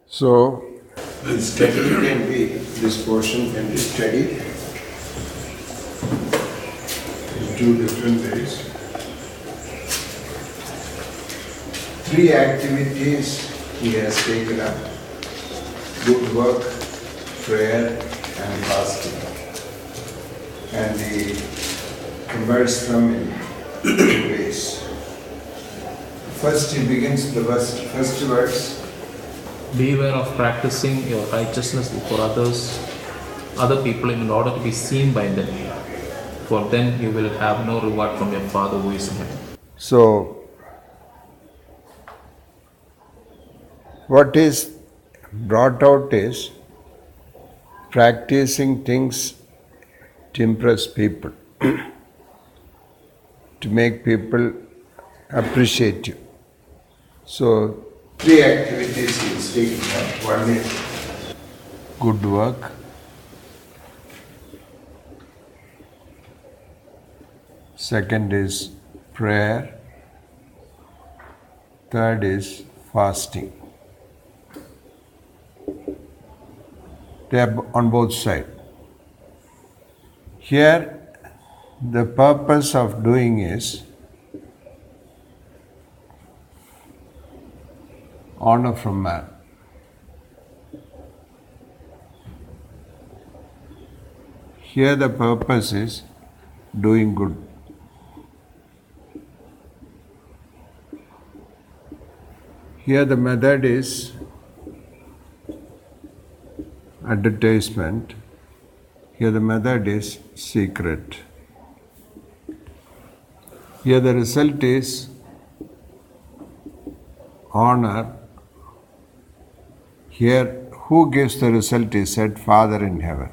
So, Study can be, this portion can be studied in two different ways. Three activities he has taken up: good work, prayer, and fasting. And he converts them in two ways. First, he begins the first verse. Beware of practicing your righteousness before other people in order to be seen by them. For then you will have no reward from your Father who is in heaven. So, what is brought out is practicing things to impress people, to make people appreciate you. So, Three activities he is taking up. One is good work, second is prayer, third is fasting. They are on both sides. Here, the purpose of doing is honor from man. Here, the purpose is doing good. Here, the method is advertisement. Here, the method is secret. Here, the result is honor. Here, who gives the result is said, Father in heaven.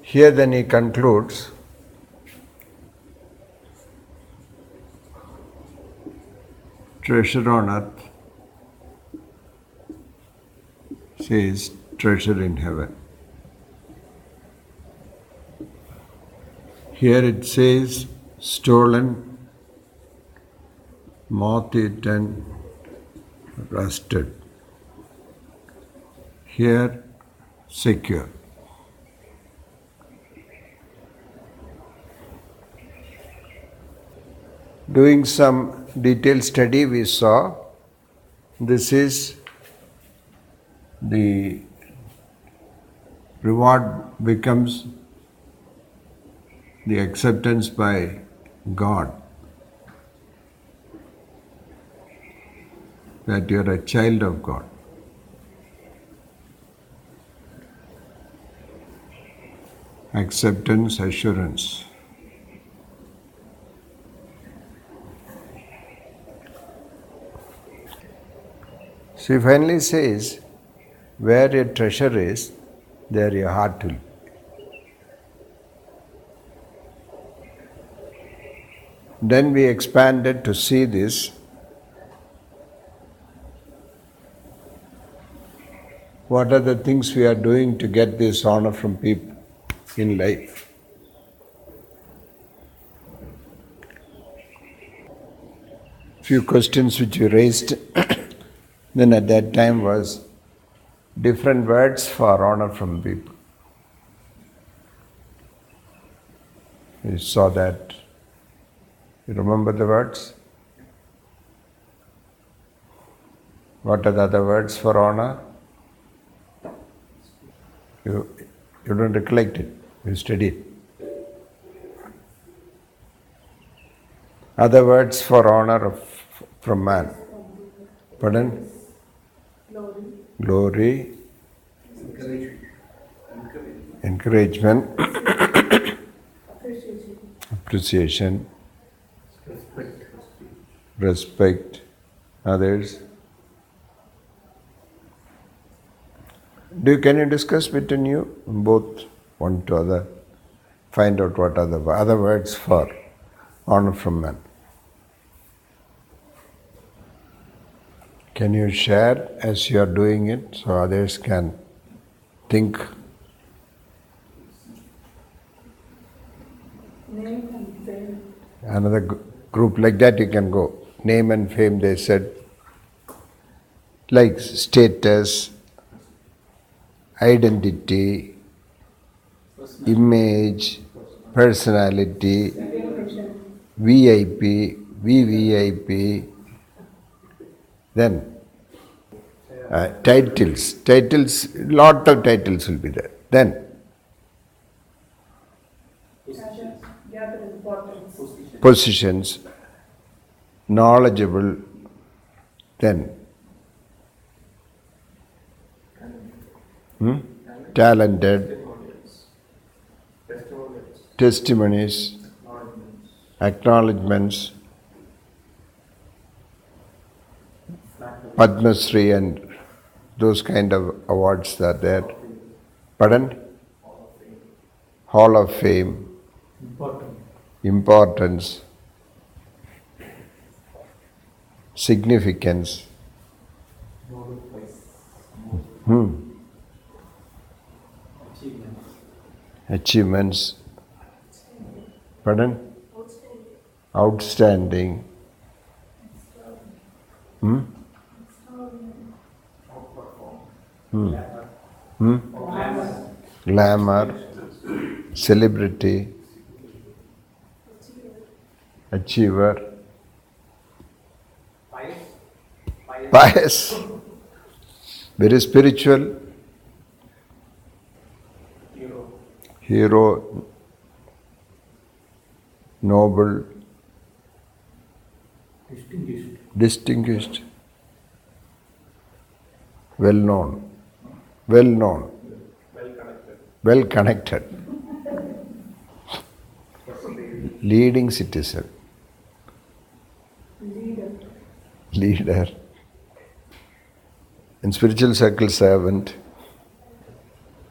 Here then he concludes, treasure on earth, says treasure in heaven. Here it says stolen, moth-eaten, rusted. Here secure. Doing some detailed study, we saw this is the reward becomes the acceptance by God that you are a child of God. Acceptance, assurance. So he finally says, where your treasure is, there your heart will be. Then we expanded to see this. What are the things we are doing to get this honor from people in life? Few questions which you raised then at that time was different words for honor from people. You saw that. You remember the words? What are the other words for honor? You don't recollect it. You studied. Other words for honor from man. Pardon? Glory. Encouragement. Appreciation. Respect. Others. Can you discuss between you, both one to other? Find out what are the other words for honor from man. Can you share as you are doing it so others can think? Another group like that you can go. Name and fame, they said, like status, identity, image, personality, VIP, VVIP, then titles, lot of titles will be there. Then positions, knowledgeable, then talented, testimonies, acknowledgements, Padma Shri and those kind of awards are there. Pardon? Hall of Fame, importance, significance, achievements, pardon? Outstanding, glamour, celebrity, achiever, pious, very spiritual, hero, noble, distinguished, well known, well connected, leading citizen, leader, in spiritual circle servant.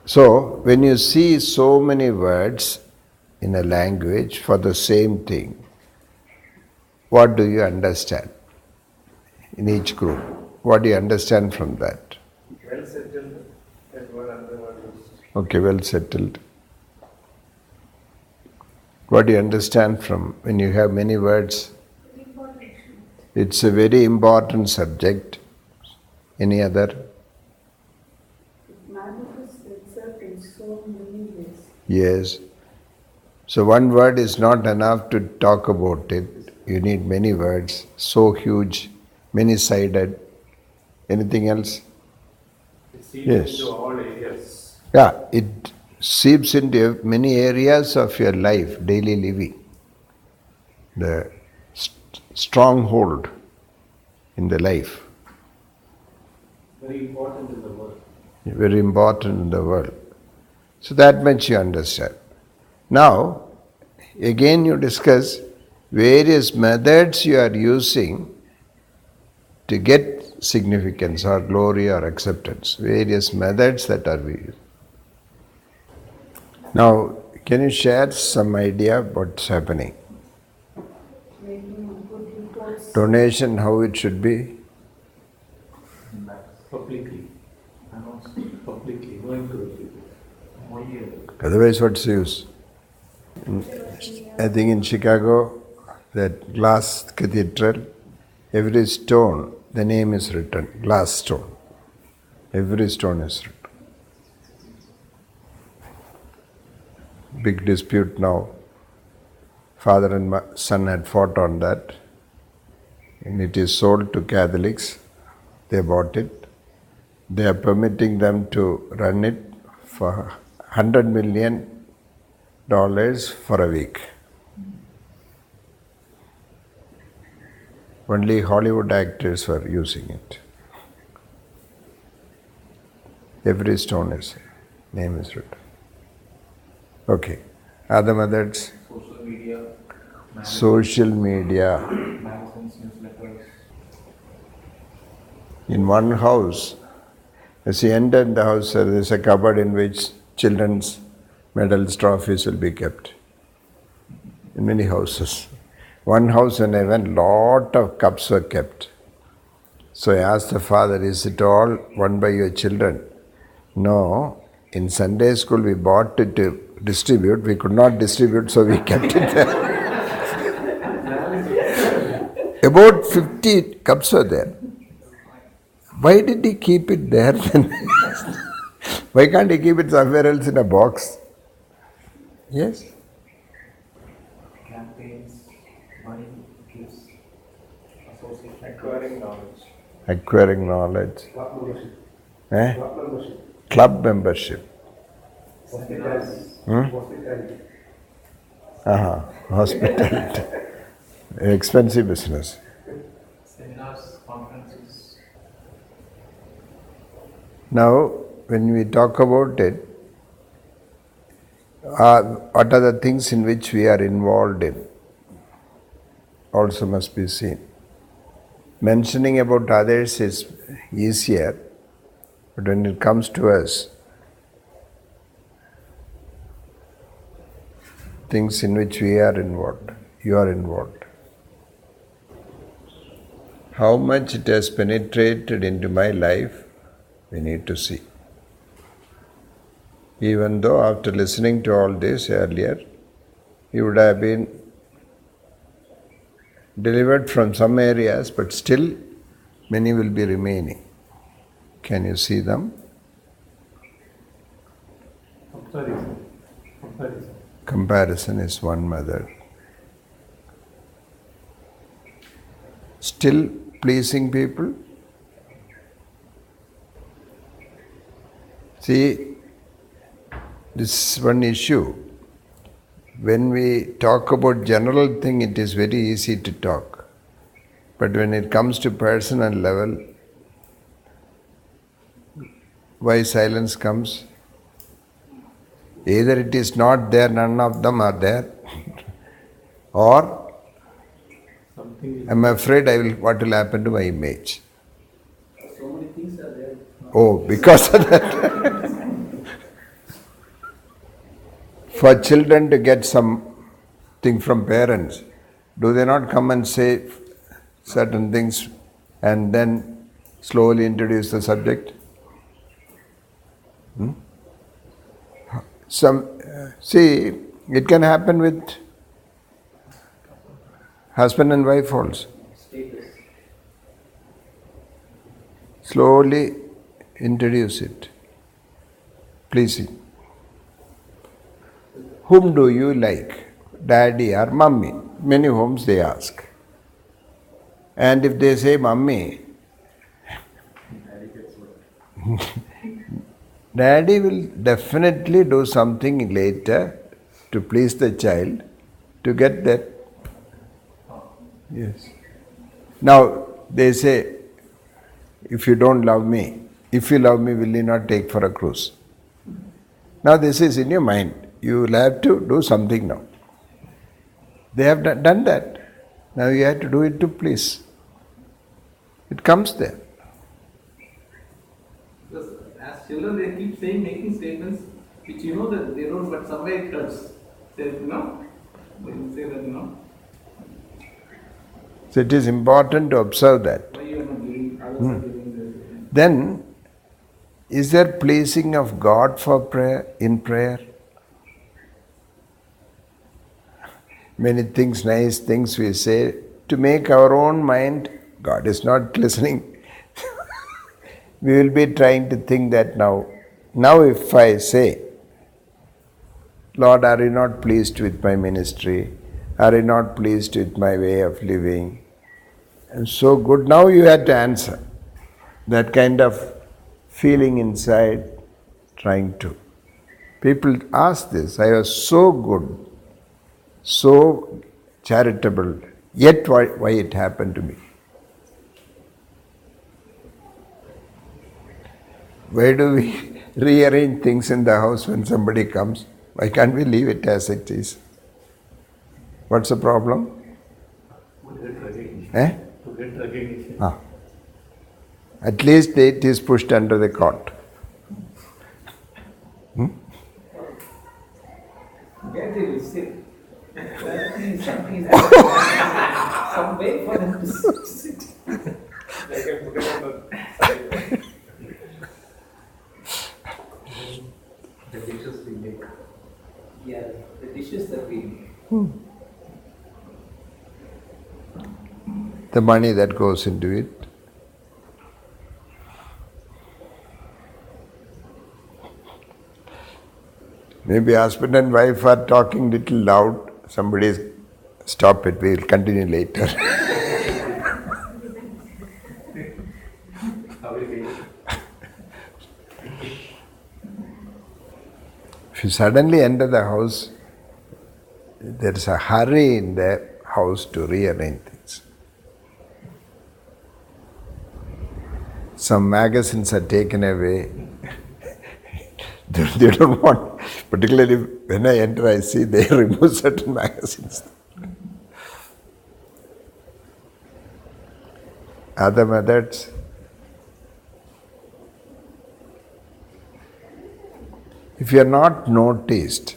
So when you see so many words in a language for the same thing, what do you understand in each group? What do you understand from that? Well settled as well as the word used. Okay, well settled. What do you understand from when you have many words? It's a very important subject. Any other? It manifests itself in so many ways. Yes. So one word is not enough to talk about it. You need many words, so huge, many-sided. Anything else? It seeps Yes. into all areas. Yeah, it seeps into many areas of your life, daily living. The stronghold in the life. Very important in the world. Very important in the world. So that much you understand. Now, again you discuss various methods you are using to get significance or glory or acceptance. Various methods that are we use. Now, can you share some idea what's happening? Making good reports. Donation, how it should be? Publicly. Announced publicly. Going to the people. Otherwise, what's the use? I think in Chicago, that glass cathedral, every stone, the name is written, glass stone. Every stone is written. Big dispute now. Father and son had fought on that. And it is sold to Catholics. They bought it. They are permitting them to run it for $100 million for a week. Only Hollywood actors were using it. Every stone is, name is written. Okay. Other methods? Social media. Social media. Magazines, newsletters. In one house, as you enter the house, there is a cupboard in which children's medals, trophies will be kept. In many houses. One house when I went, lot of cups were kept. So I asked the father, is it all won by your children? No. In Sunday school we bought it to distribute. We could not distribute, so we kept it there. About 50 cups were there. Why did he keep it there then? Why can't he keep it somewhere else in a box? Yes? Campaigns, money, gifts, association. Acquiring knowledge. Acquiring knowledge. Club membership. Eh? Club membership. Club membership. Hospitality. Hmm? Hospitality. Hospitality. Expensive business. Seminars, conferences. Now, when we talk about it, what are the things in which we are involved in also must be seen. Mentioning about others is easier, but when it comes to us, things in which we are involved, you are involved. How much it has penetrated into my life, we need to see. Even though after listening to all this earlier, you would have been delivered from some areas, but still many will be remaining. Can you see them? Comparison is one mother. Still pleasing people? See, this is one issue. When we talk about general thing, it is very easy to talk. But when it comes to personal level, why silence comes? Either it is not there, none of them are there, or I'm afraid what will happen to my image. So many things are there. Oh, because of that. For children to get something from parents, do they not come and say certain things and then slowly introduce the subject? See, it can happen with husband and wife also. Status. Slowly introduce it. Please. Whom do you like? Daddy or mummy? Many homes they ask. And if they say mummy, daddy will definitely do something later to please the child to get that. Yes. Now they say, if you don't love me, if you love me, will you not take for a cruise? Now this is in your mind. You will have to do something now. They have done that. Now you have to do it to please. It comes there. Because as children, they keep saying, making statements which you know that they don't, but somewhere it hurts. They say that. So it is important to observe that. Why you are not giving, others are giving this. Then, is there pleasing of God for prayer in prayer? Many things, nice things we say to make our own mind, God is not listening. We will be trying to think that now. Now if I say, Lord, are you not pleased with my ministry? Are you not pleased with my way of living? And so good. Now you have to answer. That kind of feeling inside, trying to. People ask this, I was so good, so charitable, yet why it happened to me? Why do we rearrange things in the house when somebody comes? Why can't we leave it as it is? What's the problem? To get recognition. To get recognition. At least it is pushed under the cot. Where they will sit. Some way for them to sit. They can put it on the The dishes we make. Yeah, the dishes that we make. the money that goes into it. Maybe husband and wife are talking little loud. Somebody stop it. We will continue later. If you suddenly enter the house, there is a hurry in the house to rearrange things. Some magazines are taken away. They don't want, particularly when I enter, I see they remove certain magazines. Other methods. If you are not noticed,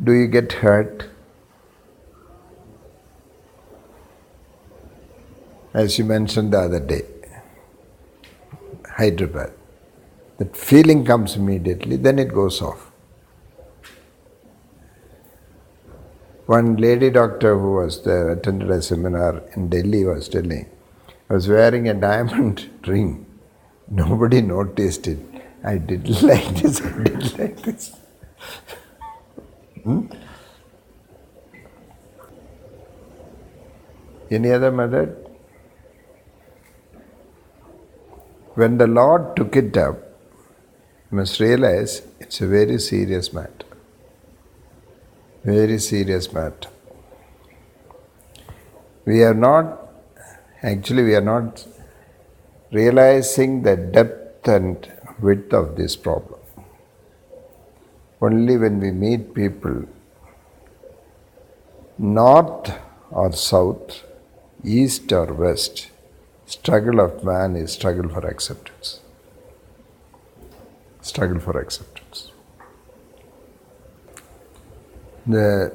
do you get hurt? As you mentioned the other day, Hyderabad. That feeling comes immediately, then it goes off. One lady doctor who was there, attended a seminar in Delhi, was telling, I was wearing a diamond ring. Nobody noticed it. I did like this, I did like this. Any other method? When the Lord took it up, you must realize it's a very serious matter. Very serious matter. We are not realizing the depth and width of this problem. Only when we meet people, north or south, east or west, struggle of man is struggle for acceptance. Struggle for acceptance. The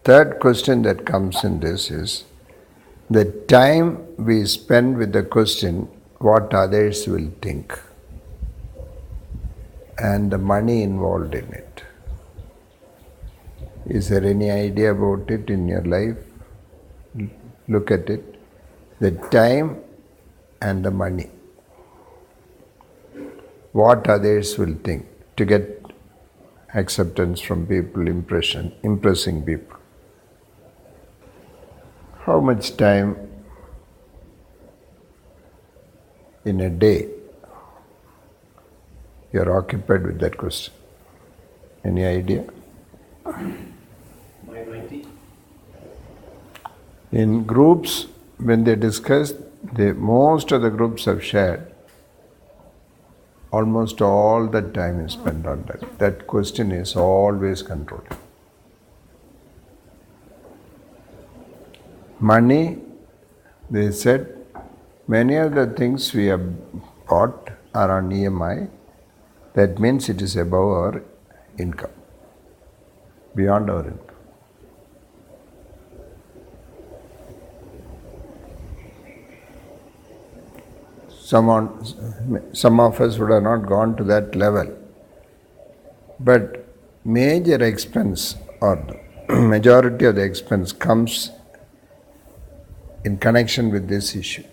third question that comes in this is the time we spend with the question, what others will think, and the money involved in it. Is there any idea about it in your life? Look at it. The time and the money. What others will think to get acceptance from people, impressing people. How much time in a day you are occupied with that question? Any idea? In groups, when they discuss, most of the groups have shared almost all the time is spent on that. That question is always controlled. Money, they said, many of the things we have bought are on EMI. That means it is above our income, beyond our income. Some of us would have not gone to that level. But major expense or the majority of the expense comes in connection with this issue.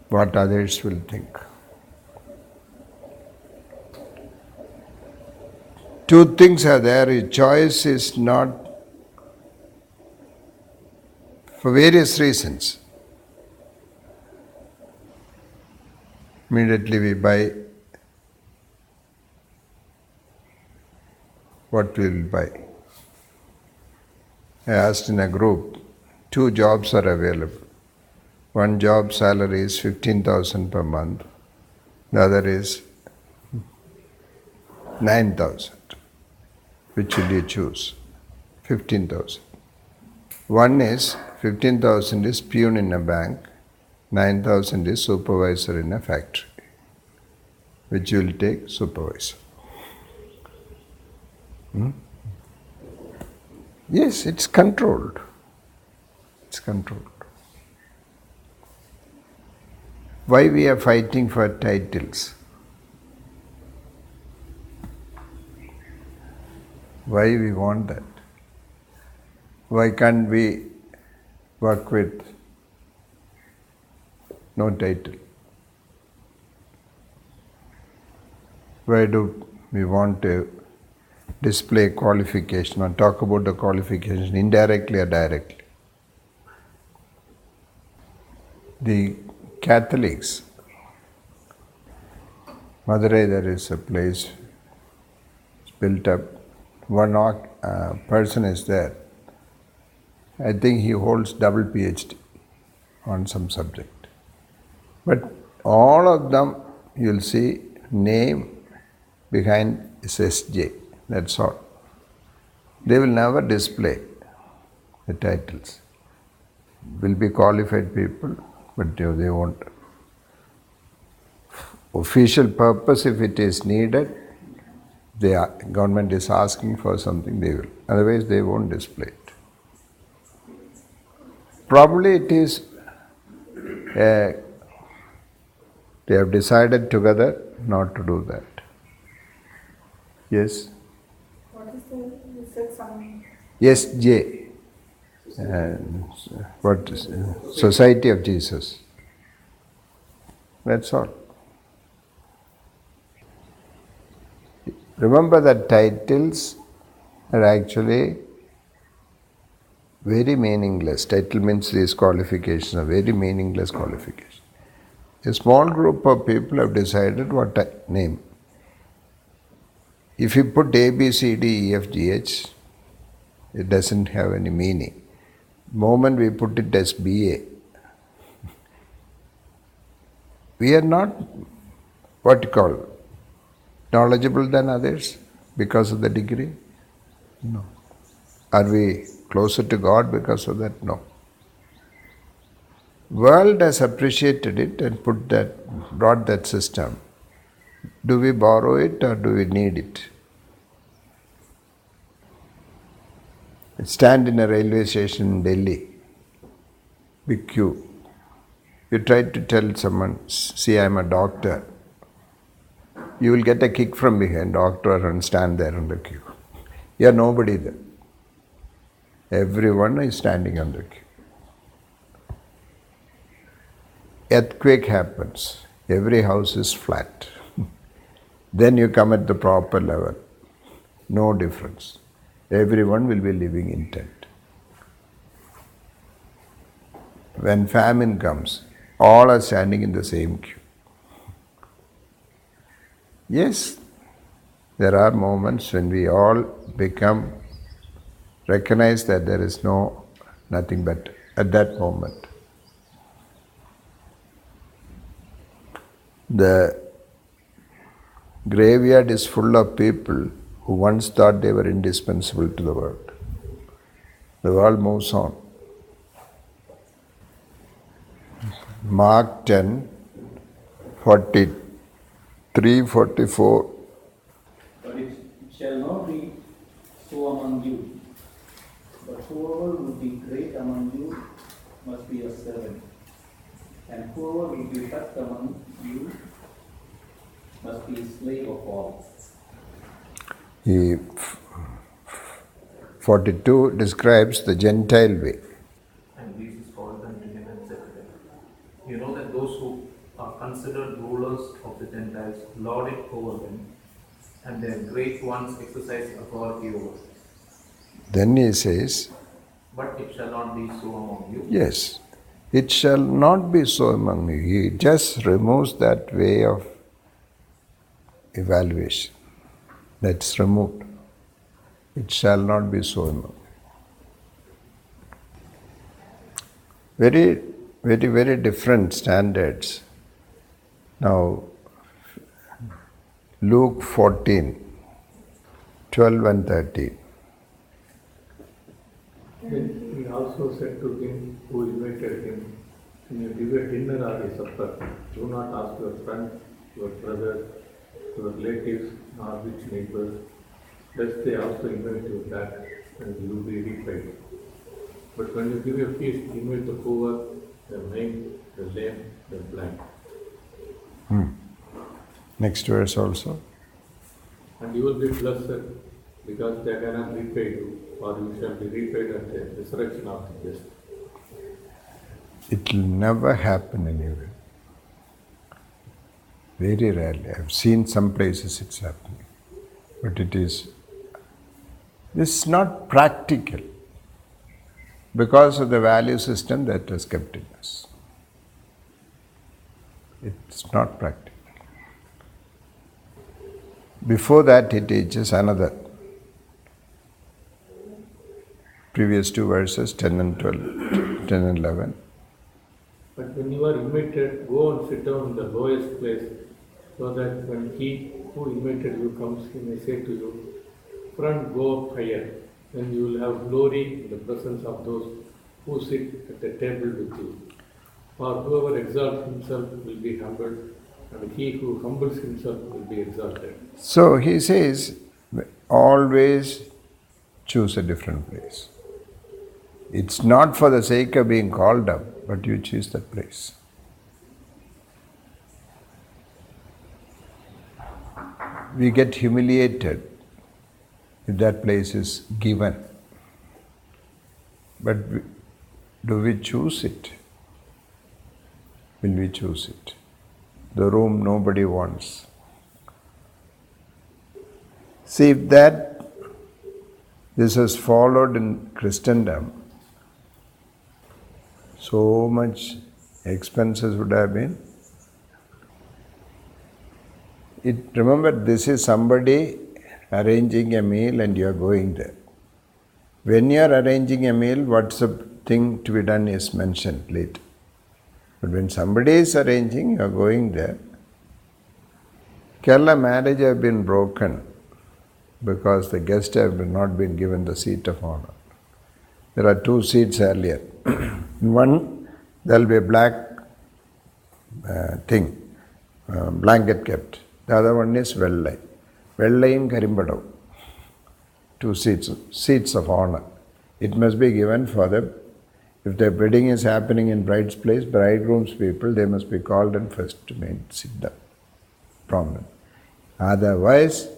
What others will think. Two things are there. Your choice is not for various reasons. Immediately we buy what we will buy. I asked in a group, 2 jobs are available. One job salary is 15,000 per month. The other is 9,000. Which will you choose? 15,000. One is 15,000 is peon in a bank. 9,000 is supervisor in a factory. Which you will take? Supervisor. Yes, it's controlled. It's controlled. Why we are fighting for titles? Why we want that? Why can't we work with no title? Why do we want to display qualification or talk about the qualification indirectly or directly? The Catholics, Madurai, there is a place built up. One person is there. I think he holds double PhD on some subject. But all of them, you'll see name behind is SJ. That's all. They will never display the titles. Will be qualified people, but they won't. Official purpose, if it is needed, the government is asking for something, they will. Otherwise, they won't display it. Probably it is, they have decided together not to do that. Yes? What is the, you said some, SJ. What is Society of Jesus. That's all. Remember that titles are actually very meaningless. Title means these qualifications are very meaningless qualifications. A small group of people have decided what name. If you put A, B, C, D, E, F, G, H, it doesn't have any meaning. The moment we put it as BA, we are not what you call knowledgeable than others because of the degree? No. Are we closer to God because of that? No. World has appreciated it and brought that system. Do we borrow it or do we need it? Stand in a railway station in Delhi, big queue. You try to tell someone, see, I'm a doctor. You will get a kick from behind, doctor, and stand there in the queue. You are nobody there. Everyone is standing on the queue. Earthquake happens. Every house is flat. Then you come at the proper level. No difference. Everyone will be living in tent. When famine comes, all are standing in the same queue. Yes, there are moments when we all recognize that there is nothing but at that moment. The graveyard is full of people who once thought they were indispensable to the world. The world moves on. Mark 10, 43, 44. But it shall not be so among you. But whoever will be great among you must be a servant. And whoever will be first among you must be slave of all. 42 describes the Gentile way. And Jesus called them to him and said to them, you know that those who are considered rulers of the Gentiles lord it over them, and their great ones exercise authority over them. Then he says, But it shall not be so among you. yes, it shall not be so among you. He just removes that way of evaluation. That's removed. It shall not be so among you. Very, very, very different standards. Now, Luke 14, 12 and 13. Then he also said to him who invited him, when you give a dinner or a supper, do not ask your friend, your brother, your relatives, nor which neighbors, lest they also invite you back and you will be repaid. But when you give a feast, invite the poor, the maimed, the lame, the blind. Next verse also. And you will be blessed, because they cannot repay you, or you shall be repaid at the resurrection of the just. It will never happen anywhere. Very rarely. I've seen some places it's happening. But this is not practical because of the value system that has kept in us. It's not practical. Before that, he teaches another. Previous two verses, 10 and 12, 10 and 11. But when you are invited, go and sit down in the lowest place, so that when he who invited you comes, he may say to you, "Friend, go up higher." Then you will have glory in the presence of those who sit at the table with you. For whoever exalts himself will be humbled, and he who humbles himself will be exalted. So he says, always choose a different place. It's not for the sake of being called up, but you choose that place. We get humiliated if that place is given. But do we choose it? Will we choose it? The room nobody wants. See, if this is followed in Christendom, so much expenses would have been. Remember, this is somebody arranging a meal and you are going there. When you are arranging a meal, what's the thing to be done is mentioned later. But when somebody is arranging, you are going there. Kerala marriage have been broken because the guests have not been given the seat of honor. There are two seats earlier. In one, there will be a black blanket kept. The other one is vellai. Vellai in Karimbadav. Two seats of honor. It must be given for if the wedding is happening in bride's place, bridegroom's people, they must be called and first sit down, prominent. Otherwise,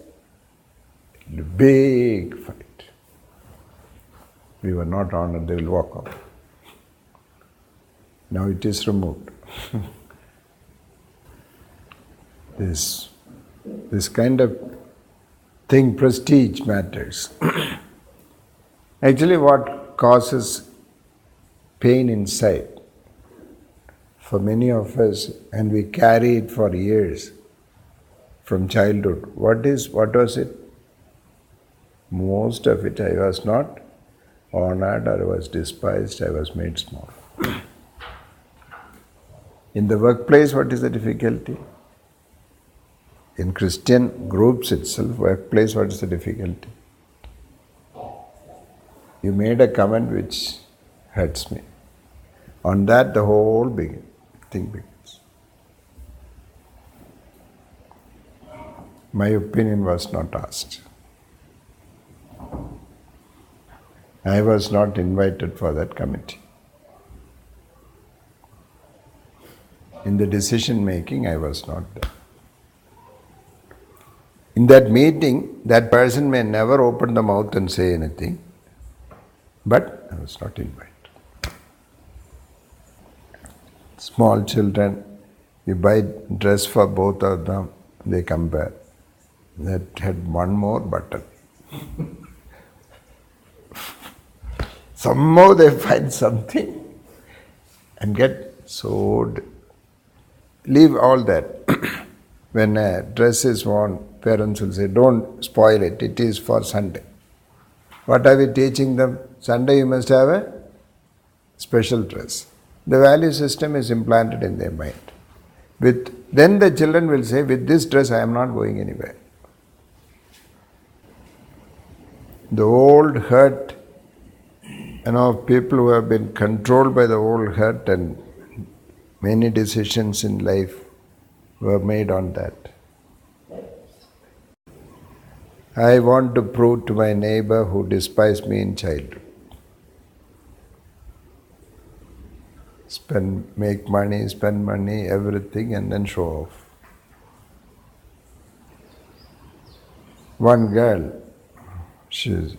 it will be a big fight. We were not honored, they will walk off. Now it is removed. This kind of thing, prestige matters. Actually, what causes pain inside for many of us, and we carry it for years from childhood. What was it? Most of it, I was not honored, or I was despised, I was made small. In the workplace, what is the difficulty? In Christian groups itself, workplace, what is the difficulty? You made a comment which hurts me. On that, the whole thing begins. My opinion was not asked. I was not invited for that committee. In the decision making, I was not there. In that meeting, that person may never open the mouth and say anything, but I was not invited. Small children, you buy dress for both of them, they compare. That had one more button. Somehow they find something and get sewed. Leave all that. When a dress is worn, parents will say, don't spoil it, it is for Sunday. What are we teaching them? Sunday you must have a special dress. The value system is implanted in their mind. Then the children will say, with this dress I am not going anywhere. The old hurt, people who have been controlled by the old hurt, and many decisions in life were made on that. I want to prove to my neighbor who despised me in childhood. Make money, spend money, everything, and then show off. One girl, she's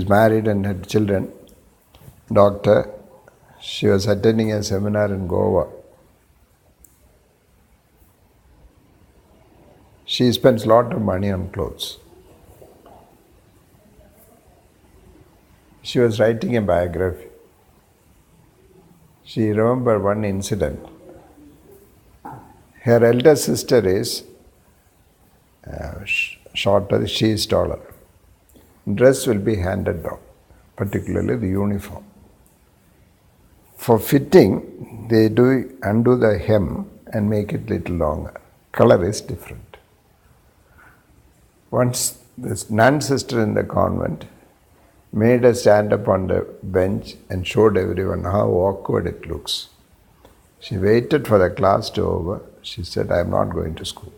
married and had children, doctor, She was attending a seminar in Goa. She spends a lot of money on clothes. She was writing a biography. She remembered one incident. Her elder sister is shorter, she is taller. Dress will be handed down, particularly the uniform. For fitting, they undo the hem and make it little longer. Color is different. Once this nun sister in the convent made her stand up on the bench and showed everyone how awkward it looks. She waited for the class to over. She said, I am not going to school.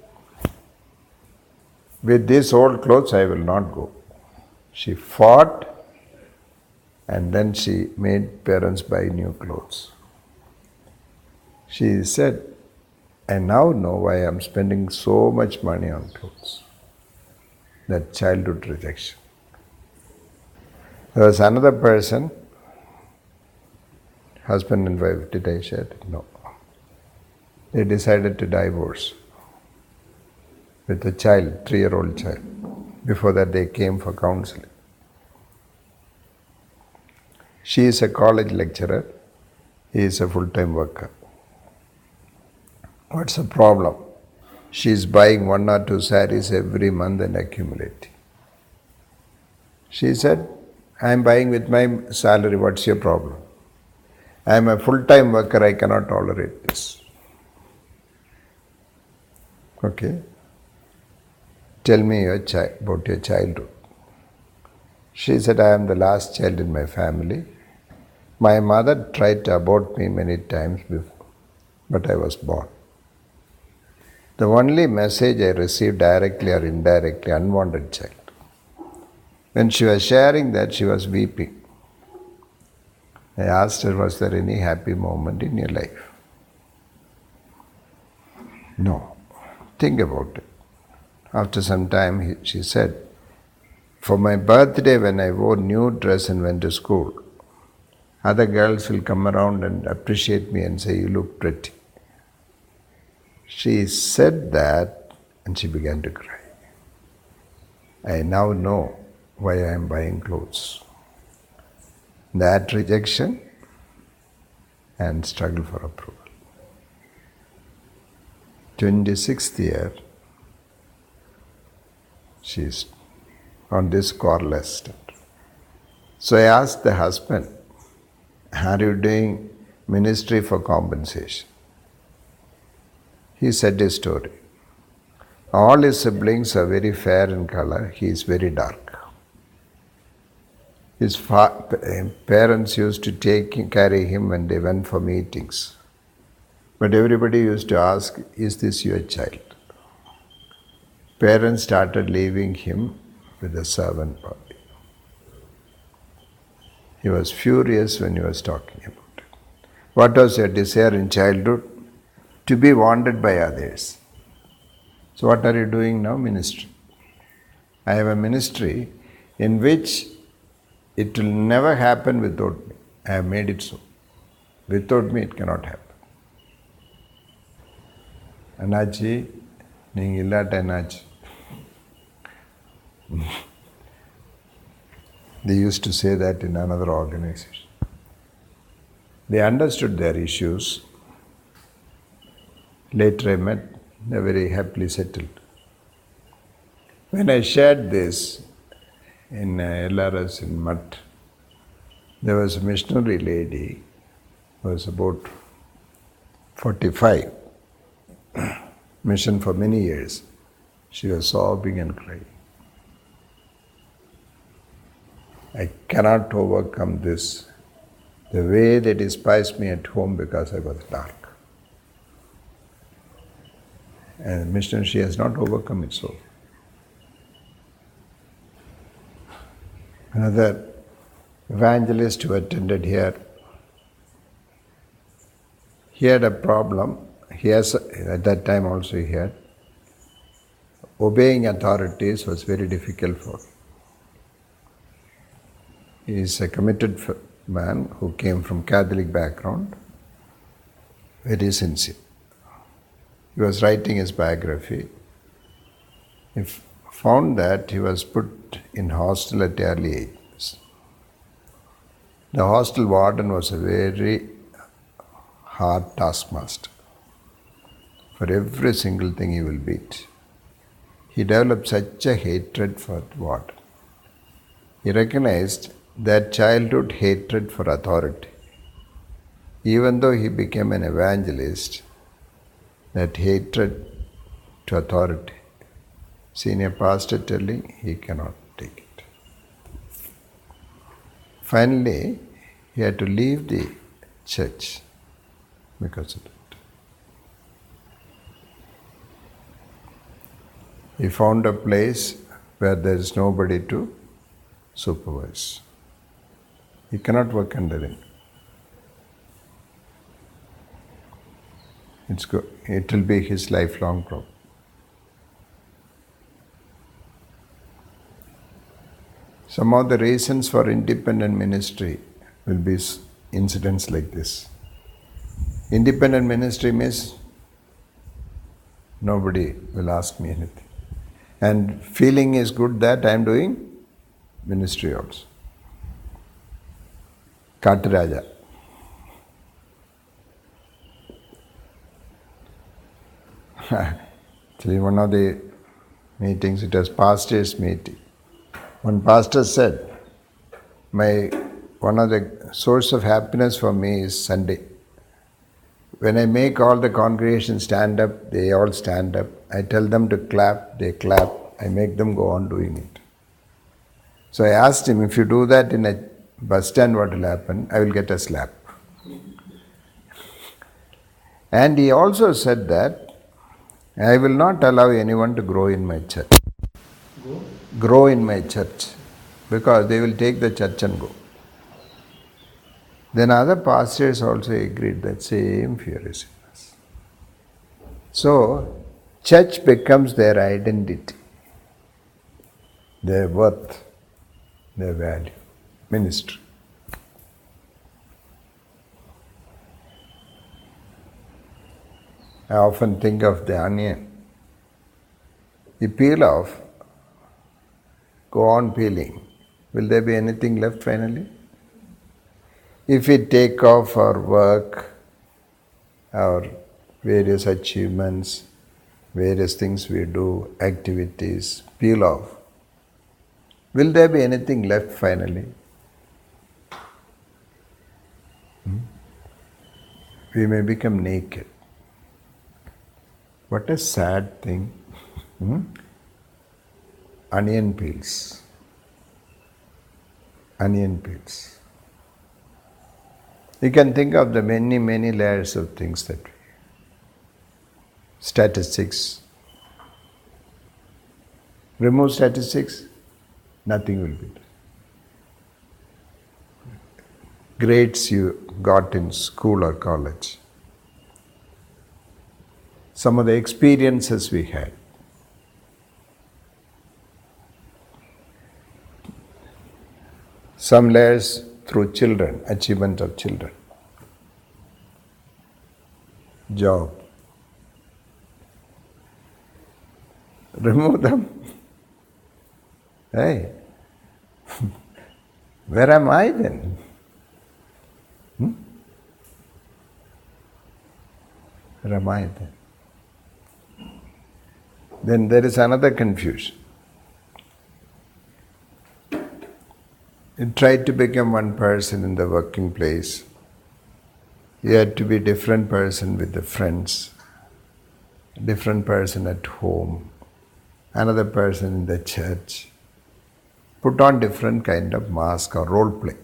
With these old clothes, I will not go. She fought, and then she made parents buy new clothes. She said, I now know why I am spending so much money on clothes. That childhood rejection. There was another person, husband and wife, did I share it? No. They decided to divorce with a child, 3-year-old child. Before that they came for counseling. She is a college lecturer, he is a full-time worker. What's the problem? She is buying 1 or 2 saris every month and accumulating. She said, I am buying with my salary, what's your problem? I am a full-time worker, I cannot tolerate this. Okay. Tell me about your childhood. She said, I am the last child in my family. My mother tried to abort me many times before, but I was born. The only message I received directly or indirectly, unwanted child. When she was sharing that, she was weeping. I asked her, was there any happy moment in your life? No. Think about it. After some time, she said, for my birthday, when I wore new dress and went to school, other girls will come around and appreciate me and say, you look pretty. She said that and she began to cry. I now know why I am buying clothes. That rejection and struggle for approval. 26th year, she is on this scoreless step. So I asked the husband, are you doing ministry for compensation? He said his story. All his siblings are very fair in color, he is very dark. His parents used to carry him when they went for meetings. But everybody used to ask, is this your child? Parents started leaving him with a servant boy. He was furious when he was talking about it. What was your desire in childhood? To be wanted by others. So what are you doing now? Ministry. I have a ministry in which it will never happen without me. I have made it so. Without me it cannot happen. Anachi, நீங்க இல்லாட்ட என்னாச்சு? They used to say that in another organization. They understood their issues. Later I met, they were very happily settled. When I shared this in LRS in Mutt, there was a missionary lady who was about 45, mission for many years. She was sobbing and crying. I cannot overcome this. The way they despised me at home because I was dark. And missionary, she has not overcome it so. Another evangelist who attended here, he had a problem. He has, at that time also he had, obeying authorities was very difficult for him. He is a committed man who came from Catholic background, very sincere. He was writing his biography. He found that he was put in hostel at early age. The hostel warden was a very hard taskmaster. For every single thing he will beat. He developed such a hatred for the warden. He recognized that childhood hatred for authority. Even though he became an evangelist, that hatred to authority, senior pastor telling, he cannot take it. Finally, he had to leave the church because of that. He found a place where there is nobody to supervise. He cannot work under him. It will be his lifelong problem. Some of the reasons for independent ministry will be incidents like this. Independent ministry means nobody will ask me anything. And feeling is good that I am doing ministry also. Kataraja. Actually, one of the meetings, it was pastor's meeting. One pastor said, one of the source of happiness for me is Sunday. When I make all the congregation stand up, they all stand up. I tell them to clap, they clap. I make them go on doing it. So I asked him, if you do that in a bus stand, what will happen? I will get a slap. And he also said that, I will not allow anyone to grow in my church. Grow in my church. Because they will take the church and go. Then other pastors also agreed that same fear is in us. So, church becomes their identity, their worth, their value, ministry. I often think of the onion. You peel off, go on peeling. Will there be anything left finally? If we take off our work, our various achievements, various things we do, activities, peel off, will there be anything left finally? We may become naked. What a sad thing. Onion peels. Onion peels. You can think of the many, many layers of things that we. Statistics. Remove statistics, nothing will be there. Grades you got in school or college. Some of the experiences we had. Some layers through children, achievement of children. Job. Remove them. Hey, where am I then? Where am I then? Then there is another confusion. You tried to become one person in the working place. You had to be a different person with the friends, a different person at home, another person in the church. Put on different kind of mask or role play.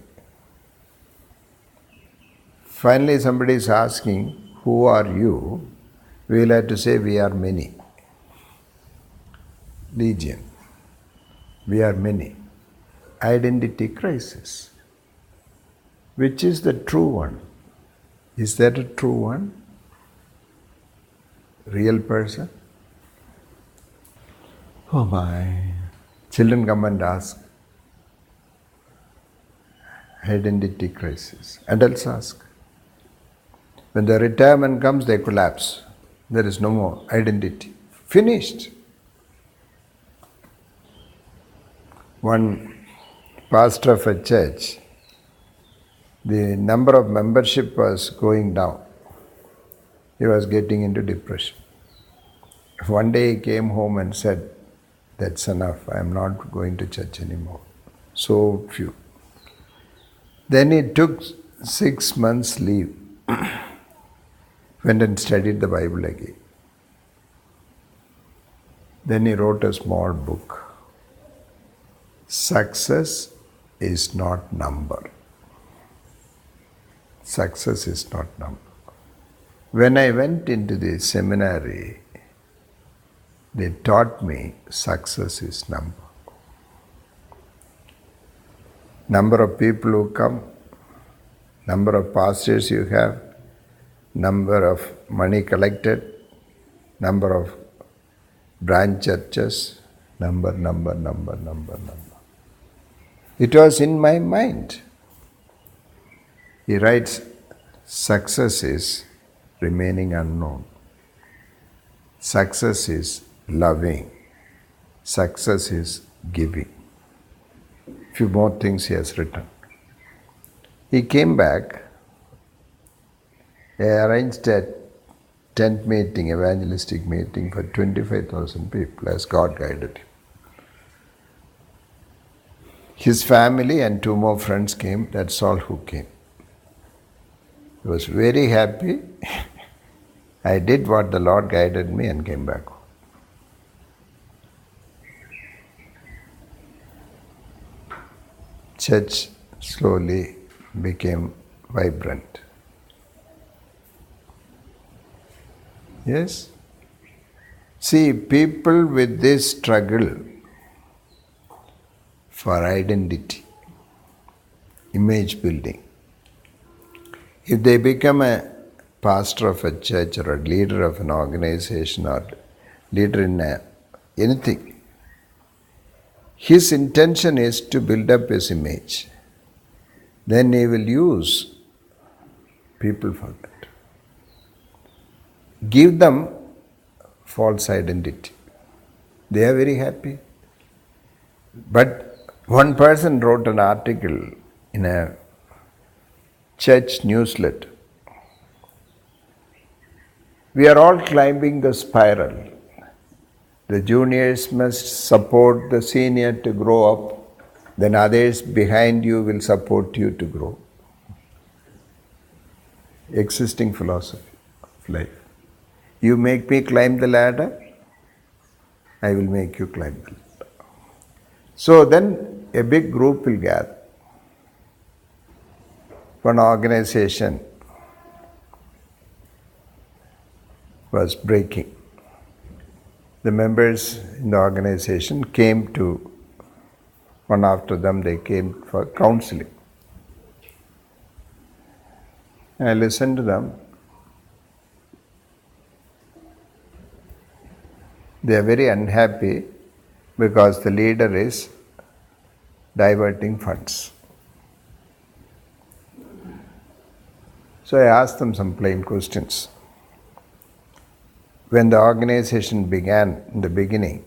Finally somebody is asking, who are you? We will have to say, we are many. Legion. We are many. Identity crisis. Which is the true one? Is that a true one? Real person? Oh my. Children come and ask, Identity crisis. Adults ask. When the retirement comes, they collapse. There is no more identity. Finished. One pastor of a church, the number of membership was going down. He was getting into depression. One day he came home and said, "That's enough, I am not going to church anymore." So few. Then he took 6 months leave, went and studied the Bible again. Then he wrote a small book. Success is not number. Success is not number. When I went into the seminary, they taught me success is number. Number of people who come, number of pastors you have, number of money collected, number of branch churches, number. It was in my mind. He writes, success is remaining unknown. Success is loving. Success is giving. Few more things he has written. He came back. I arranged a tent meeting, evangelistic meeting for 25,000 people as God guided him. His family and 2 more friends came, that's all who came. He was very happy. I did what the Lord guided me and came back home. Church slowly became vibrant. Yes? See, people with this struggle for identity, image building, if they become a pastor of a church or a leader of an organization or leader in anything, his intention is to build up his image. Then he will use people for that. Give them false identity. They are very happy. But one person wrote an article in a church newsletter. We are all climbing the spiral. The juniors must support the senior to grow up, then others behind you will support you to grow. Existing philosophy of life. You make me climb the ladder, I will make you climb the ladder. So then a big group will gather. One organization was breaking. The members in the organization came to, one after them, they came for counseling. I listened to them. They are very unhappy because the leader is diverting funds. So I asked them some plain questions. When the organization began in the beginning,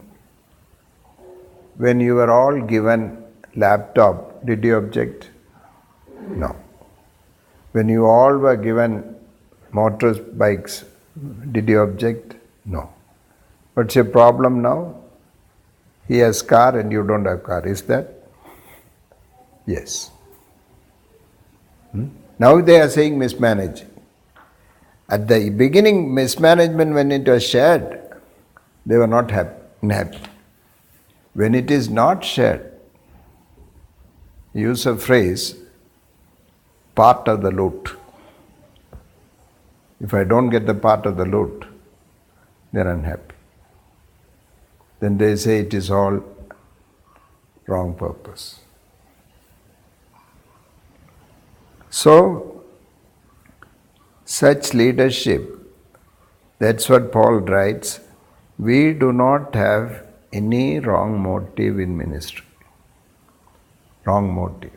when you were all given laptop, did you object? No. When you all were given motorbikes, did you object? No. What's your problem now? He has car and you don't have car. Is that? Yes. Now they are saying mismanaging. At the beginning, mismanagement, when it was shared, they were not happy. When it is not shared, use a phrase, part of the loot. If I don't get the part of the loot, they are unhappy. Then they say it is all wrong purpose. So, such leadership, that's what Paul writes, we do not have any wrong motive in ministry. Wrong motive.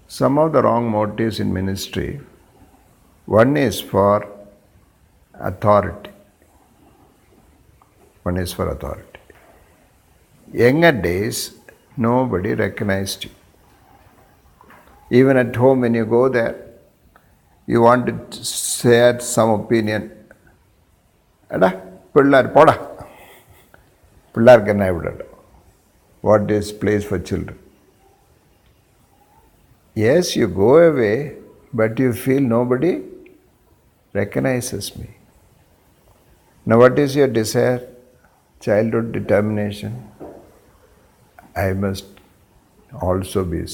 some of the wrong motives in ministry. One is for authority. One is for authority. Younger days, nobody recognized you. Even at home, when you go there, you want to share some opinion. What is place for children? Yes, you go away, but you feel nobody recognizes me. Now what is your desire? Childhood determination. I must also be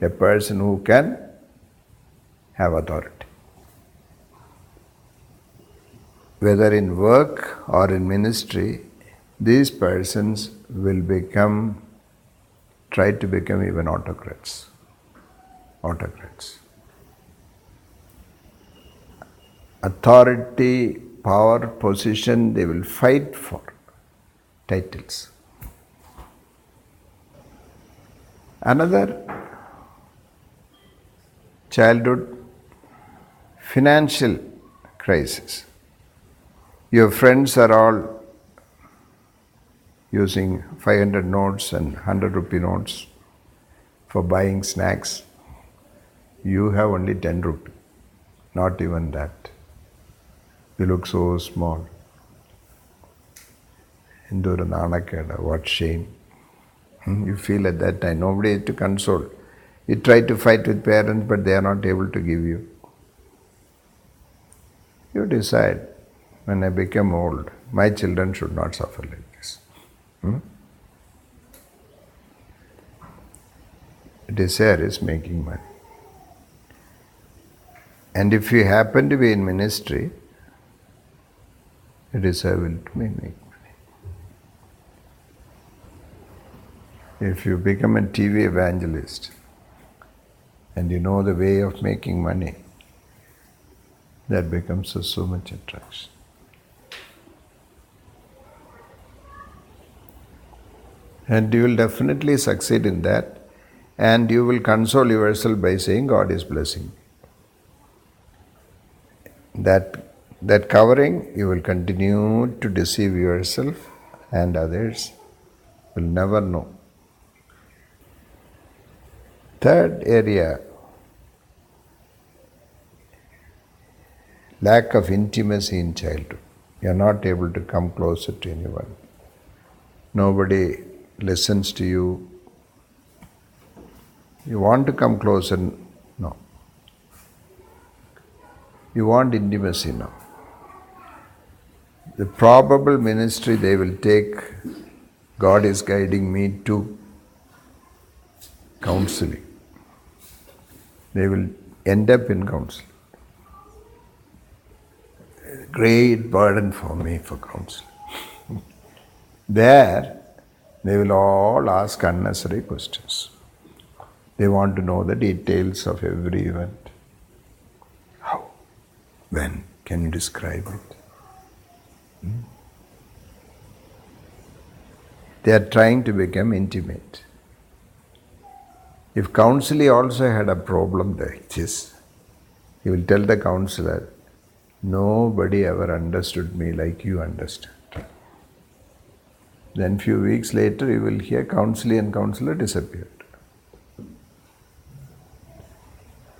a person who can have authority. Whether in work or in ministry, these persons will try to become even autocrats. Authority, power, position, they will fight for titles. Another childhood financial crisis. Your friends are all using 500 notes and 100 rupee notes for buying snacks. You have only 10 rupee, not even that. You look so small. What shame. You feel at that time, nobody is to console. You try to fight with parents, but they are not able to give you. You decide, when I become old, my children should not suffer like this. Desire is making money. And if you happen to be in ministry, the desire will make money. If you become a TV evangelist and you know the way of making money, that becomes so much attraction. And you will definitely succeed in that, and you will console yourself by saying, God is blessing me. That covering, you will continue to deceive yourself, and others will never know. Third area, lack of intimacy in childhood. You are not able to come closer to anyone. Nobody listens to you. You want to come closer? No. You want intimacy now. The probable ministry they will take, God is guiding me to counseling. They will end up in counseling. Great burden for me for counseling. There, they will all ask unnecessary questions. They want to know the details of every event. How? When? Can you describe it? They are trying to become intimate. If counselor also had a problem like this, he will tell the counselor, nobody ever understood me like you understand. Then few weeks later, you will hear counselor and counselor disappeared.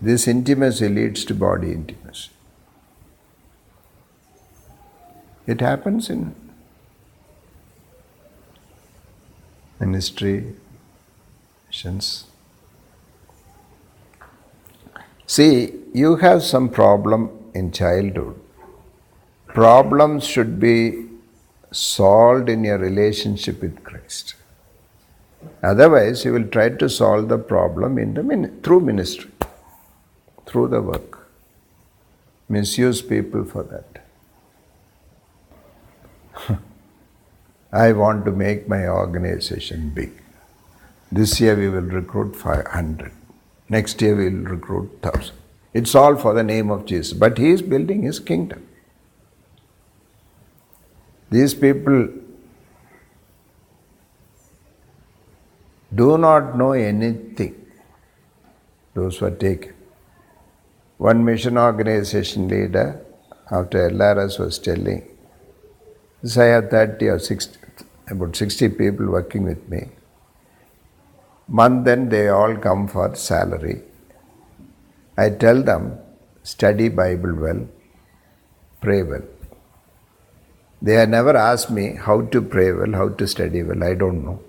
This intimacy leads to body intimacy. It happens in ministry, missions. See, you have some problem in childhood. Problems should be solved in your relationship with Christ. Otherwise, you will try to solve the problem through ministry, through the work. Misuse people for that. I want to make my organization big. This year we will recruit 500. Next year we will recruit 1,000. It's all for the name of Jesus. But he is building his kingdom. These people do not know anything. those who are taken. One mission organization leader, after LRS, was telling, this I have 30 or 60, about 60 people working with me. Month end they all come for salary. I tell them, study Bible well, pray well. They have never asked me how to pray well, how to study well. I don't know.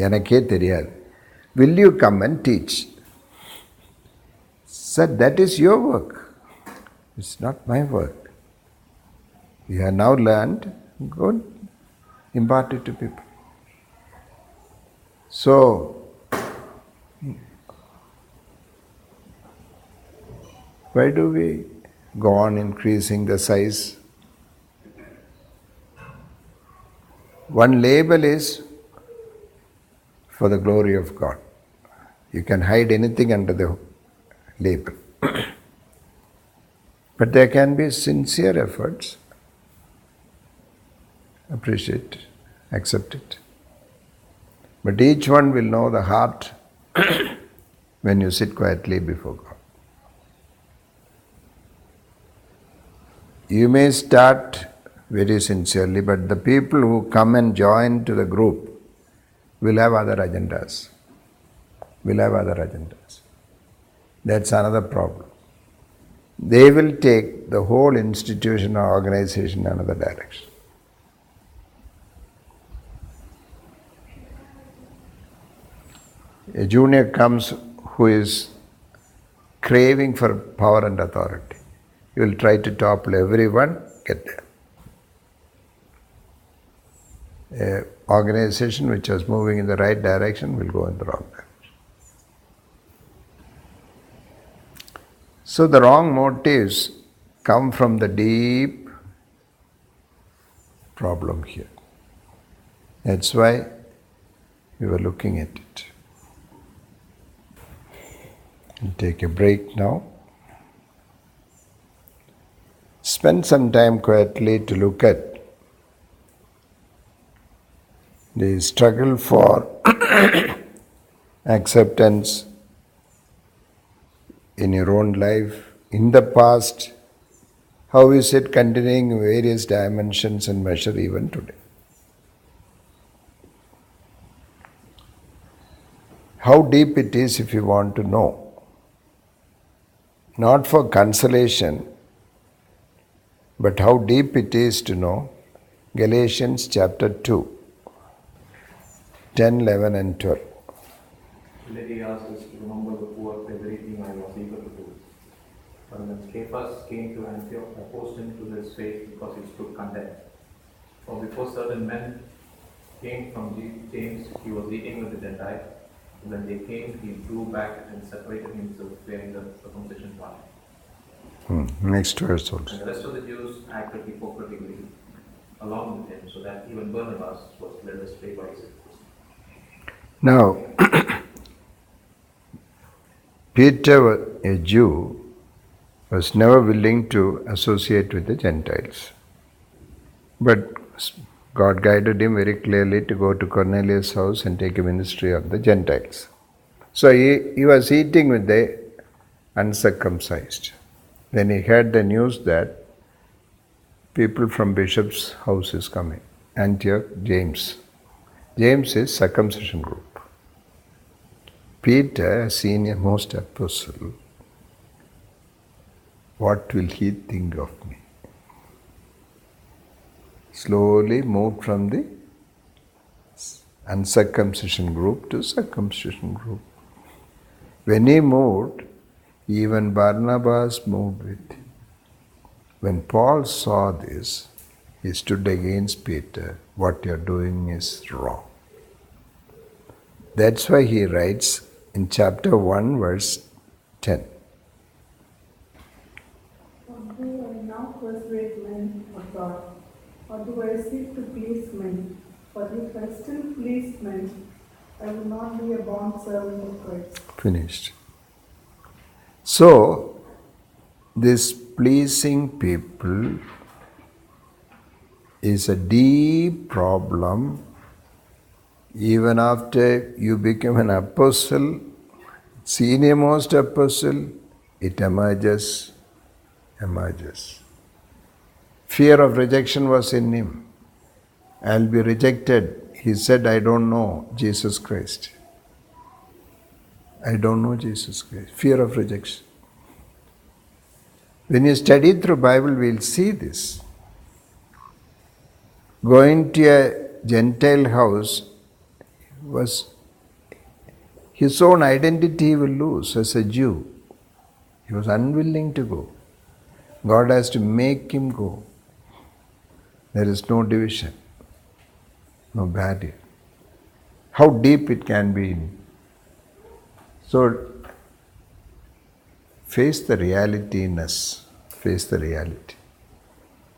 எனக்கே தெரியாது. Will you come and teach? Sir, that is your work. It's not my work. You have now learned, go impart it to people. So, why do we go on increasing the size? One label is for the glory of God. You can hide anything under the label. But there can be sincere efforts. Appreciate, accept it. But each one will know the heart when you sit quietly before God. You may start very sincerely, but the people who come and join to the group will have other agendas. That's another problem. They will take the whole institution or organization in another direction. A junior comes who is craving for power and authority. He will try to topple everyone, get there. An organization which was moving in the right direction will go in the wrong direction. So the wrong motives come from the deep problem here. That's why we were looking at it. We'll take a break now. Spend some time quietly to look at the struggle for acceptance in your own life, in the past. How is it continuing in various dimensions and measure even today? How deep it is if you want to know. Not for consolation, but how deep it is to know. Galatians Chapter 2, 10, 11 and 12. Let he ask us to remember the poor of everything I was eager to do. But when Cephas came to Antioch, I opposed him to his faith because he stood condemned. For before certain men came from James, he was eating with the Gentiles. When they came, he drew back and separated himself, wearing the circumcision garment. Next verse also. And the rest of the Jews acted hypocritically along with him, so that even Barnabas was led astray by his hypocrisy. Now, Peter, a Jew, was never willing to associate with the Gentiles. But God guided him very clearly to go to Cornelius' house and take a ministry of the Gentiles. So he was eating with the uncircumcised. Then he heard the news that people from bishop's house is coming. Antioch, James. James is circumcision group. Peter, senior most apostle, what will he think of me? Slowly moved from the uncircumcision group to circumcision group. When he moved, even Barnabas moved with him. When Paul saw this, he stood against Peter. What you're doing is wrong. That's why he writes in chapter 1, verse 10. Or do I now persuade men of God? Or do I seek to please men? For if I still please men, I will not be a bond servant of Christ. Finished. So, this pleasing people is a deep problem. Even after you become an apostle, senior-most apostle, it emerges. Fear of rejection was in him. I'll be rejected. He said, I don't know Jesus Christ. I don't know Jesus Christ. Fear of rejection. When you study through Bible, we'll see this. Going to a Gentile house was his own identity he will lose as a Jew. He was unwilling to go. God has to make him go. There is no division, no barrier. How deep it can be. So, face the reality in us. Face the reality.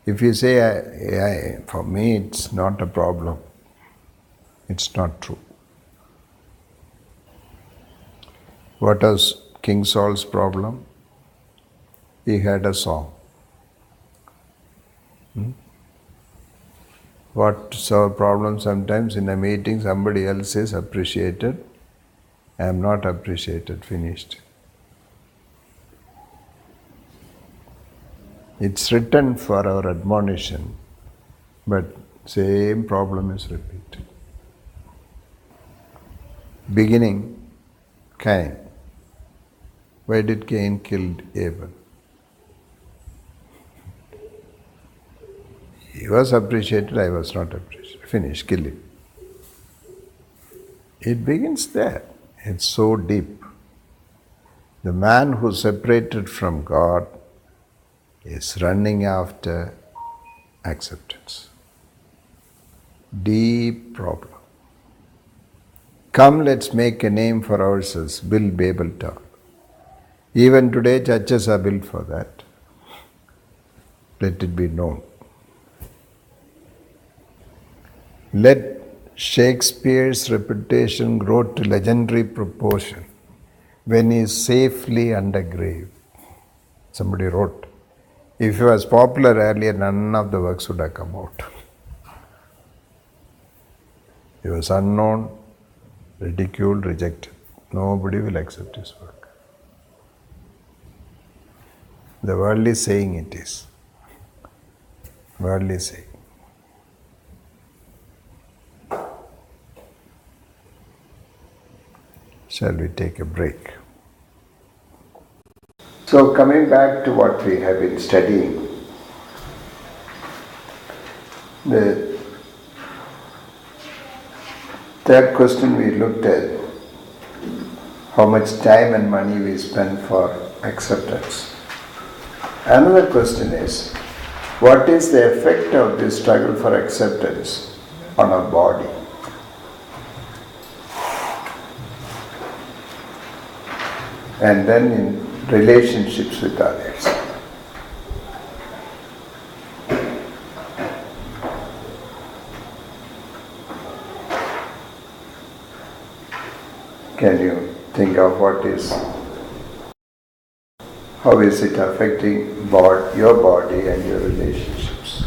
If you say, for me it's not a problem, it's not true. What was King Saul's problem? He had a song. What's our problem sometimes in a meeting, somebody else is appreciated, I am not appreciated, finished. It's written for our admonition, but same problem is repeated. Beginning, Cain. Why did Cain kill Abel? He was appreciated, I was not appreciated. Finish, kill him. It begins there. It's so deep. The man who separated from God is running after acceptance. Deep problem. Come, let's make a name for ourselves, build Babel Tower. Even today, churches are built for that. Let it be known. Let Shakespeare's reputation grow to legendary proportion when he is safely under grave. Somebody wrote, if he was popular earlier, none of the works would have come out. He was unknown, ridiculed, rejected. Nobody will accept his work. The world is saying it is. World is saying. Shall we take a break? So coming back to what we have been studying, the third question we looked at, how much time and money we spend for acceptance. Another question is, what is the effect of this struggle for acceptance on our body? And then in relationships with others. Can you think of how is it affecting your body and your relationships?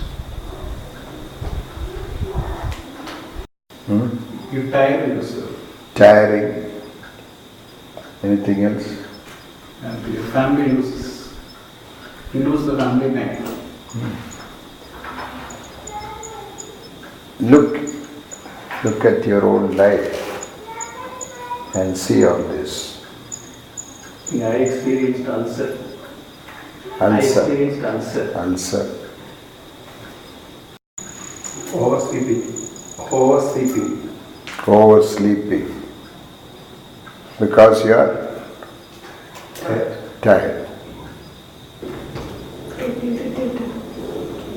You tire yourself. Tiring. Anything else? And your family loses. You lose the family time. Look at your own life and see all this. Yeah, I experienced ulcer. Ulcer. Oversleeping. Because you are tired.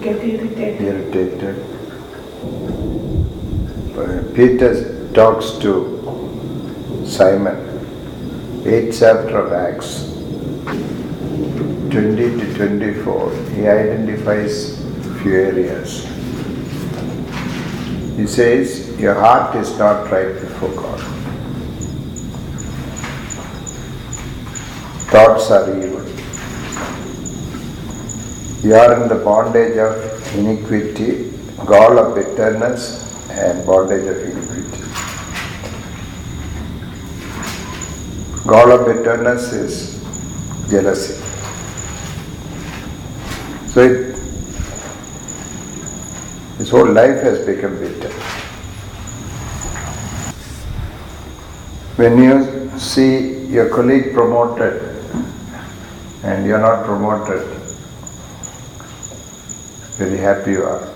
Get irritated. Peter talks to Simon, 8th chapter of Acts, 20 to 24, he identifies few areas. He says, your heart is not right before God. Thoughts are evil. You are in the bondage of iniquity, gall of bitterness, and bondage of iniquity. gall of bitterness is jealousy. So his whole life has become bitter. When you see your colleague promoted and you are not promoted, very happy you are.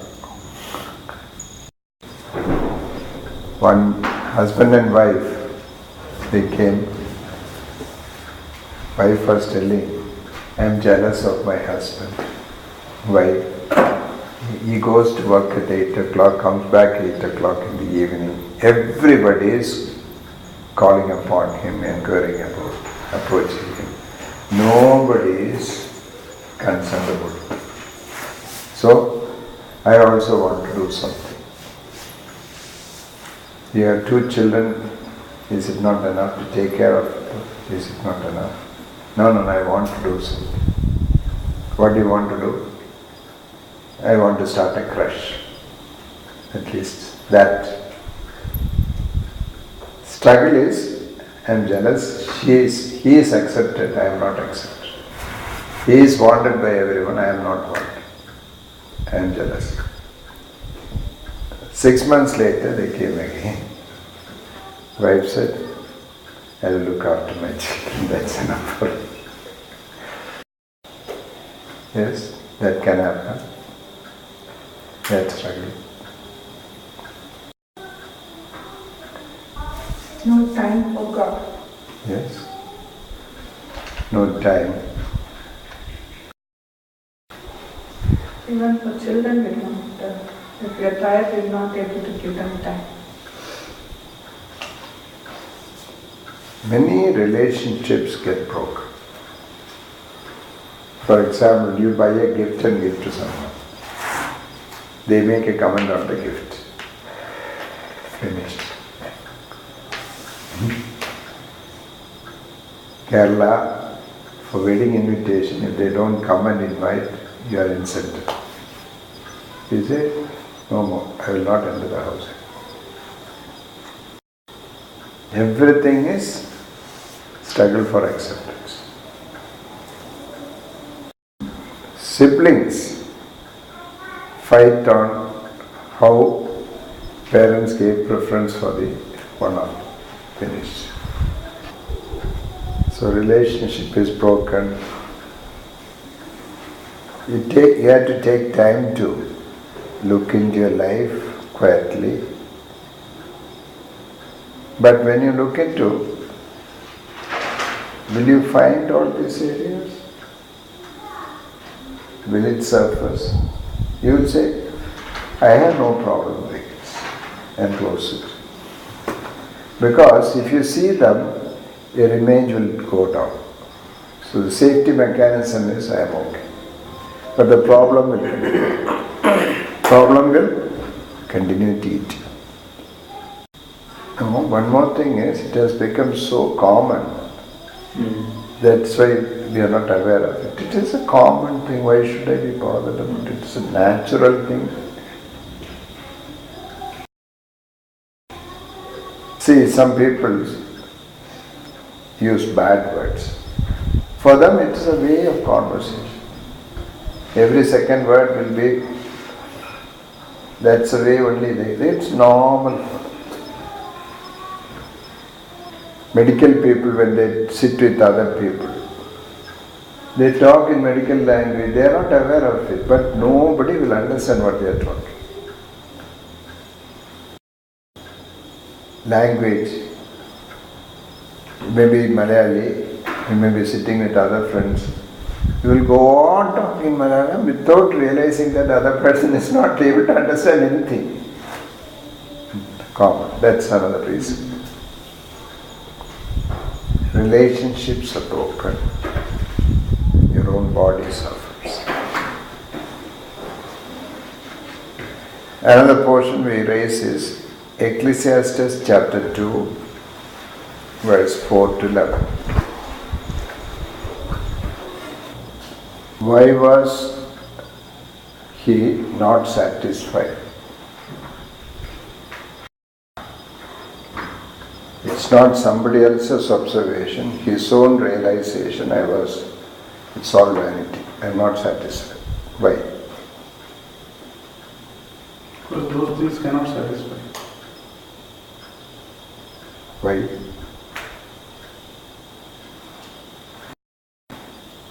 One husband and wife, they came. Wife was telling, I am jealous of my husband. Why? He goes to work at 8 o'clock, comes back 8 o'clock in the evening. Everybody is calling upon him, inquiring about, approaching him. Nobody is concerned about him. So, I also want to do something. You have 2 children, is it not enough to take care of them? Is it not enough? No, I want to do something. What do you want to do? I want to start a crush. At least that. Struggle is, I am jealous, he is accepted, I am not accepted. He is wanted by everyone, I am not wanted. I am jealous. 6 months later they came again. Wife said, I will look after my children, that's enough for me. Yes, that can happen. That struggle. No time for God. Yes. No time. Even for children, we don't. If we are tired, we are not able to give them time. Many relationships get broken. For example, you buy a gift and give to someone. They make a comment on the gift. Finished. Kerala, for wedding invitation, if they don't come and invite, you are insulted. You say, no more, I will not enter the house. Everything is struggle for acceptance. Siblings fight on how parents gave preference for the one or finished. So relationship is broken. You have to take time to look into your life quietly. But when you look into, will you find all these areas? Will it surface? You will say, I have no problem with this, and close it. Because if you see them, your image will go down. So the safety mechanism is, I am okay. But the problem will continue. Problem will continue to eat you. Now, one more thing is, it has become so common. That's why we are not aware of it. It is a common thing. Why should I be bothered about it? It's a natural thing. See, some people use bad words. For them, it is a way of conversation. Every second word will be, that's the way only it's normal. Medical people, when they sit with other people, they talk in medical language, they are not aware of it, but nobody will understand what they are talking. Language, maybe Malayali, you may be sitting with other friends, you will go on talking Malayalam without realizing that the other person is not able to understand anything. Common, that's another reason. Relationships are broken. Your own body suffers. Another portion we raise is Ecclesiastes chapter 2, verse 4 to 11. Why was he not satisfied? It's not somebody else's observation, his own realization. It's all vanity. I'm not satisfied. Why? Because those things cannot satisfy. Why?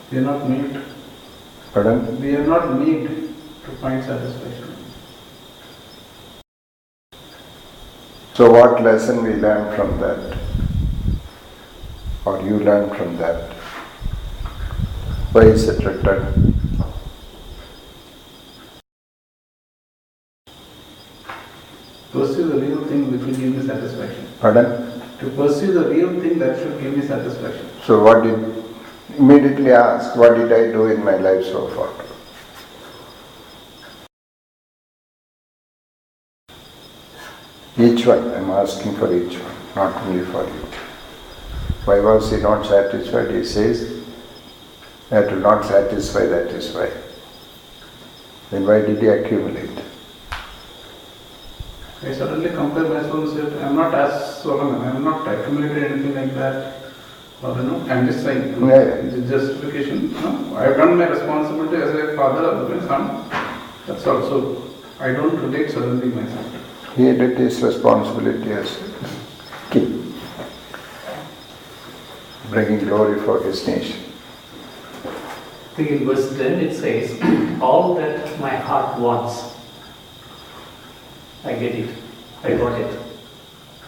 They are not made. Pardon? We are not made to find satisfaction. So what lesson we learn from that? Or you learn from that? Why is it written? Pursue the real thing which will give me satisfaction. Pardon? To pursue the real thing that should give me satisfaction. So immediately ask, what did I do in my life so far? Each one, I'm asking for each one, not only for you. Why was he not satisfied? He says, that will not satisfy, that is why. Then why did he accumulate? I suddenly compare myself and said, I'm not as Solomon, I'm not accumulated anything like that. Or, I'm just saying, it's justification. I've done my responsibility as a father of my son. That's also, I don't relate suddenly myself. He did his responsibility as king, bringing glory for his nation. I think in verse 10 it says, all that my heart wants, I get it, I got it.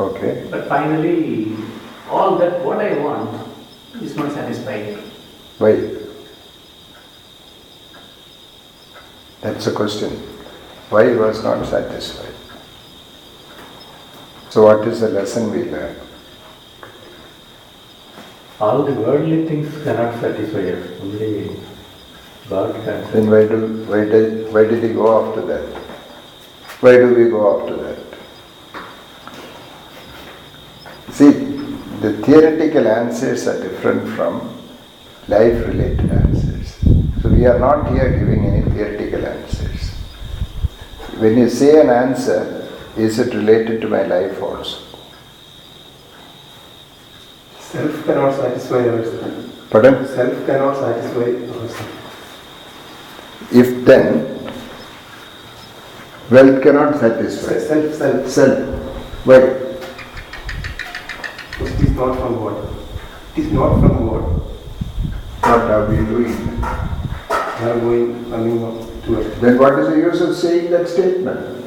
Okay. But finally, all that what I want is not satisfying. Why? That's the question. Why he was not satisfied? So what is the lesson we learn? All the worldly things cannot satisfy us. Only God can. Then why did he go after that? Why do we go after that? See, the theoretical answers are different from life-related answers. So we are not here giving any theoretical answers. When you say an answer, is it related to my life also? Self cannot satisfy ourselves. Pardon? Self cannot satisfy ourselves. If then, wealth cannot satisfy. Self. Why? Because it is not from God. It is not from God. What are we doing? We are coming up to it. Then what is the use of saying that statement?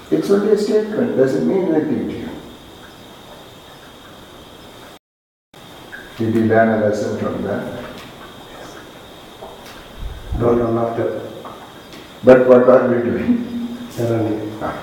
It's only a statement, doesn't mean anything to you. Did you learn a lesson from that? Don't run after. But what are we doing? Running. Ah.